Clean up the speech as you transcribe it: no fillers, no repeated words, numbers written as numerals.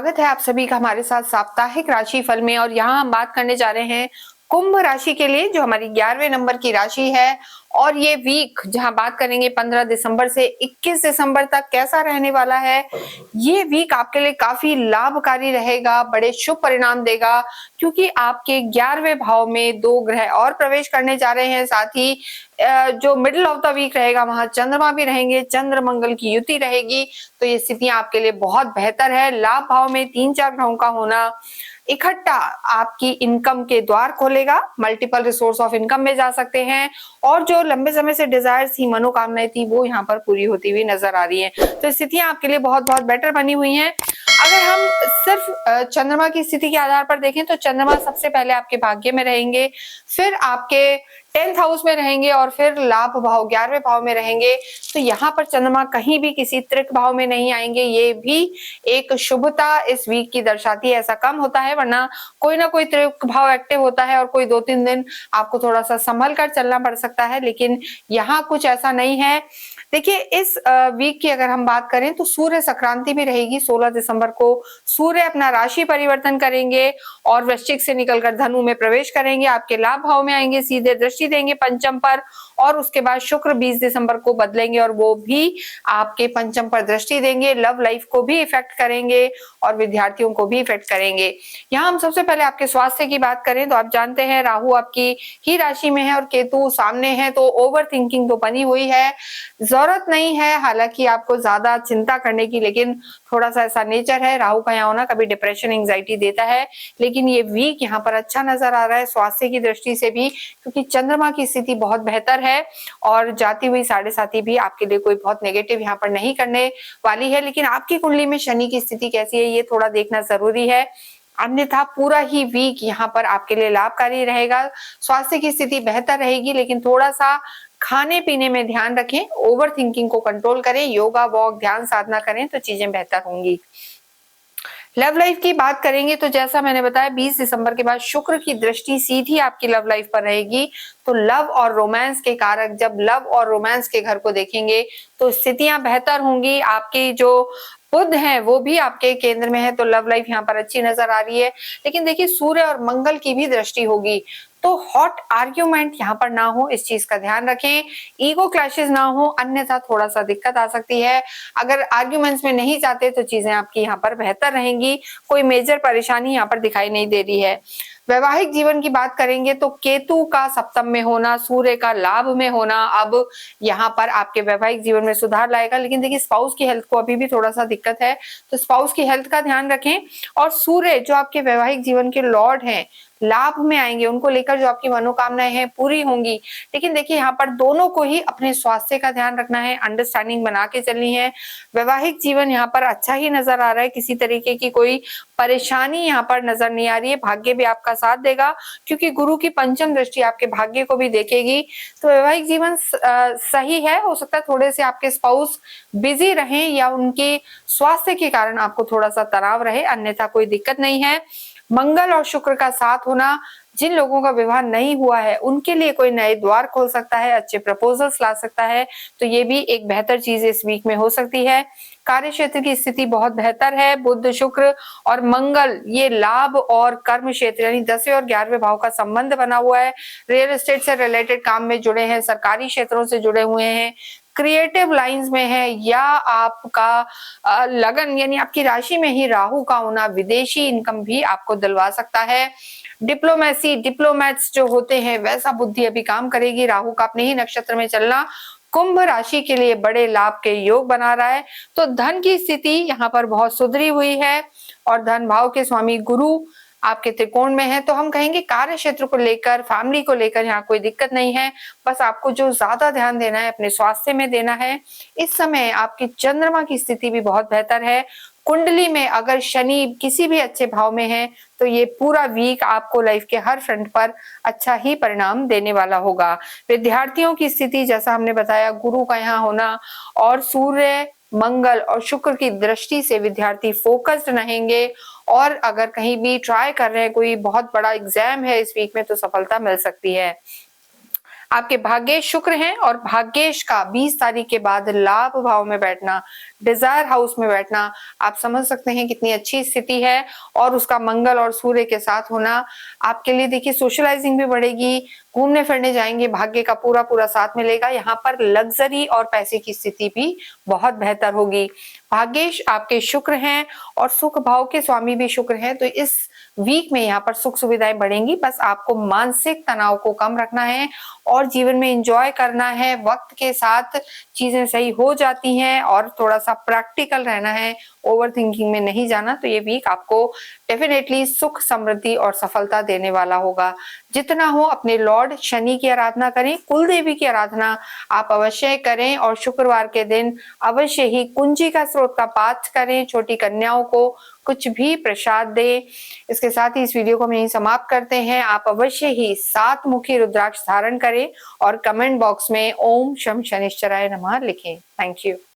स्वागत है आप सभी का हमारे साथ साप्ताहिक राशि फल में। और यहाँ हम बात करने जा रहे हैं कुंभ राशि के लिए, जो हमारी 11वें नंबर की राशि है। और ये वीक जहां बात करेंगे 15 दिसंबर से 21 दिसंबर तक कैसा रहने वाला है। ये वीक आपके लिए काफी लाभकारी रहेगा, बड़े शुभ परिणाम देगा, क्योंकि आपके 11वें भाव में दो ग्रह और प्रवेश करने जा रहे हैं। साथ ही जो मिडिल ऑफ द वीक रहेगा वहां चंद्रमा भी रहेंगे, चंद्र मंगल की युति रहेगी। तो ये स्थितियां आपके लिए बहुत बेहतर है। लाभ भाव में 3-4 ग्रहों का होना इकट्ठा आपकी इनकम के द्वार खोलेगा, मल्टीपल रिसोर्स ऑफ इनकम में जा सकते हैं। और जो लंबे समय से डिजायर थी, मनोकामनाएं थी, वो यहाँ पर पूरी होती हुई नजर आ रही है। तो स्थितियां आपके लिए बहुत बहुत बेटर बनी हुई हैं। अगर हम सिर्फ चंद्रमा की स्थिति के आधार पर देखें तो चंद्रमा सबसे पहले आपके भाग्य में रहेंगे, फिर आपके 10th हाउस में रहेंगे और फिर लाभ भाव 11वें भाव में रहेंगे। तो यहाँ पर चंद्रमा कहीं भी किसी त्रिक भाव में नहीं आएंगे। ये भी एक शुभता इस वीक की दर्शाती है। ऐसा कम होता है, वरना कोई ना कोई त्रिक भाव एक्टिव होता है और कोई 2-3 दिन आपको थोड़ा सा संभल कर चलना पड़ सकता है, लेकिन यहाँ कुछ ऐसा नहीं है। देखिए, इस वीक की अगर हम बात करें तो सूर्य संक्रांति भी रहेगी। 16 दिसंबर को सूर्य अपना राशि परिवर्तन करेंगे और वृश्चिक से निकलकर धनु में प्रवेश करेंगे, आपके लाभ भाव में आएंगे, सीधे दृष्टि देंगे पंचम पर। और उसके बाद शुक्र 20 दिसंबर को बदलेंगे और वो भी आपके पंचम पर दृष्टि देंगे, लव लाइफ को भी इफेक्ट करेंगे और विद्यार्थियों को भी इफेक्ट करेंगे। यहाँ हम सबसे पहले आपके स्वास्थ्य की बात करें तो आप जानते हैं राहु आपकी ही राशि में है और केतु सामने है, तो ओवर थिंकिंग तो बनी हुई है। जरूरत नहीं है हालांकि आपको ज्यादा चिंता करने की, लेकिन थोड़ा सा ऐसा नेचर है। राहु का यहाँ होना कभी डिप्रेशन एंजाइटी देता है, लेकिन ये वीक यहाँ पर अच्छा नजर आ रहा है स्वास्थ्य की दृष्टि से भी, क्योंकि चंद्रमा की स्थिति बहुत बेहतर है और जाती हुई साढ़े साथी भी आपके लिए कोई बहुत नेगेटिव यहाँ पर नहीं करने वाली है। लेकिन आपकी कुंडली में शनि की स्थिति कैसी है ये थोड़ा देखना जरूरी है, अन्यथा पूरा ही वीक यहाँ पर आपके लिए लाभकारी रहेगा। स्वास्थ्य की स्थिति बेहतर रहेगी, लेकिन थोड़ा सा खाने पीने में ध्यान रखें, ओवर थिंकिंग को कंट्रोल करें, योगा वॉक ध्यान साधना करें तो चीजें बेहतर होंगी। लव लाइफ की बात करेंगे तो जैसा मैंने बताया 20 दिसंबर के बाद शुक्र की दृष्टि सीधी आपकी लव लाइफ पर रहेगी। तो लव और रोमांस के कारक जब लव और रोमांस के घर को देखेंगे तो स्थितियां बेहतर होंगी। आपकी जो बुध है वो भी आपके केंद्र में है, तो लव लाइफ यहाँ पर अच्छी नजर आ रही है। लेकिन देखिए, सूर्य और मंगल की भी दृष्टि होगी, तो हॉट आर्ग्यूमेंट यहाँ पर ना हो, इस चीज का ध्यान रखें। ईगो क्लैशेस ना हो, अन्यथा थोड़ा सा दिक्कत आ सकती है। अगर आर्ग्यूमेंट्स में नहीं जाते तो चीजें आपकी यहाँ पर बेहतर रहेंगी, कोई मेजर परेशानी यहाँ पर दिखाई नहीं दे रही है। वैवाहिक जीवन की बात करेंगे तो केतु का सप्तम में होना, सूर्य का लाभ में होना अब यहाँ पर आपके वैवाहिक जीवन में सुधार लाएगा। लेकिन देखिए, स्पाउस की हेल्थ को अभी भी थोड़ा सा दिक्कत है, तो स्पाउस की हेल्थ का ध्यान रखें। और सूर्य जो आपके वैवाहिक जीवन के लॉर्ड हैं लाभ में आएंगे, उनको लेकर जो आपकी मनोकामनाएं हैं पूरी होंगी। लेकिन देखिए, यहाँ पर दोनों को ही अपने स्वास्थ्य का ध्यान रखना है, अंडरस्टैंडिंग बना के चलनी है। वैवाहिक जीवन यहाँ पर अच्छा ही नजर आ रहा है, किसी तरीके की कोई परेशानी यहाँ पर नजर नहीं आ रही है। भाग्य भी आपका साथ देगा, क्योंकि गुरु की पंचम दृष्टि आपके भाग्य को भी देखेगी। तो वैवाहिक जीवन सही है। हो सकता है थोड़े से आपके स्पाउस बिजी रहें या उनके स्वास्थ्य के कारण आपको थोड़ा सा तनाव रहे, अन्यथा कोई दिक्कत नहीं है। मंगल और शुक्र का साथ होना जिन लोगों का विवाह नहीं हुआ है उनके लिए कोई नए द्वार खोल सकता है, अच्छे प्रपोजल्स ला सकता है, तो ये भी एक बेहतर चीज इस वीक में हो सकती है। कार्य क्षेत्र की स्थिति बहुत बेहतर है। बुध, शुक्र और मंगल ये लाभ और कर्म क्षेत्र यानी 10वें और 11वें भाव का संबंध बना हुआ है। रियल एस्टेट से रिलेटेड काम में जुड़े हैं, सरकारी क्षेत्रों से जुड़े हुए हैं, क्रिएटिव लाइंस में है, या आपका लगन यानी आपकी राशि में ही राहु का होना विदेशी इनकम भी आपको दिलवा सकता है। डिप्लोमेट्स जो होते हैं वैसा बुद्धि अभी काम करेगी। राहु का अपने ही नक्षत्र में चलना कुंभ राशि के लिए बड़े लाभ के योग बना रहा है। तो धन की स्थिति यहाँ पर बहुत सुधरी हुई है और धन भाव के स्वामी गुरु आपके त्रिकोण में है। तो हम कहेंगे कार्य क्षेत्र को लेकर, फैमिली को लेकर यहाँ कोई दिक्कत नहीं है। बस आपको जो ज्यादा ध्यान देना है अपने स्वास्थ्य में देना है। इस समय आपकी चंद्रमा की स्थिति भी बहुत बेहतर है। कुंडली में अगर शनि किसी भी अच्छे भाव में है तो ये पूरा वीक आपको लाइफ के हर फ्रंट पर अच्छा ही परिणाम देने वाला होगा। विद्यार्थियों की स्थिति जैसा हमने बताया, गुरु का यहाँ होना और सूर्य, मंगल और शुक्र की दृष्टि से विद्यार्थी फोकस्ड रहेंगे। और अगर कहीं भी ट्राई कर रहे हैं, कोई बहुत बड़ा एग्जाम है इस वीक में, तो सफलता मिल सकती है। आपके भाग्य शुक्र हैं और भाग्येश का 20 तारीख के बाद लाभ भाव में बैठना, डिजायर हाउस में बैठना, आप समझ सकते हैं कितनी अच्छी स्थिति है। और उसका मंगल और सूर्य के साथ होना आपके लिए, देखिए सोशलाइजिंग भी बढ़ेगी, घूमने फिरने जाएंगे, भाग्य का पूरा पूरा साथ मिलेगा। यहाँ पर लग्जरी और पैसे की स्थिति भी बहुत बेहतर होगी। भाग्येश आपके शुक्र हैं और सुख भाव के स्वामी भी शुक्र हैं, तो इस वीक में यहाँ पर सुख सुविधाएं बढ़ेंगी। बस आपको मानसिक तनाव को कम रखना है और जीवन में एंजॉय करना है। वक्त के साथ चीजें सही हो जाती हैं और थोड़ा सा प्रैक्टिकल रहना है, ओवर थिंकिंग में नहीं जाना। तो ये वीक आपको डेफिनेटली सुख, समृद्धि और सफलता देने वाला होगा। जितना हो अपने लॉर्ड शनि की आराधना करें, कुल देवी की आराधना आप अवश्य करें और शुक्रवार के दिन अवश्य ही कुंजी का स्रोत का पाठ करें, छोटी कन्याओं को कुछ भी प्रसाद दें। इसके साथ ही इस वीडियो को हम यहीं समाप्त करते हैं। आप अवश्य ही 7 मुखी रुद्राक्ष धारण करें और कमेंट बॉक्स में ओम शम शनिश्चराय नमः लिखें। Thank you.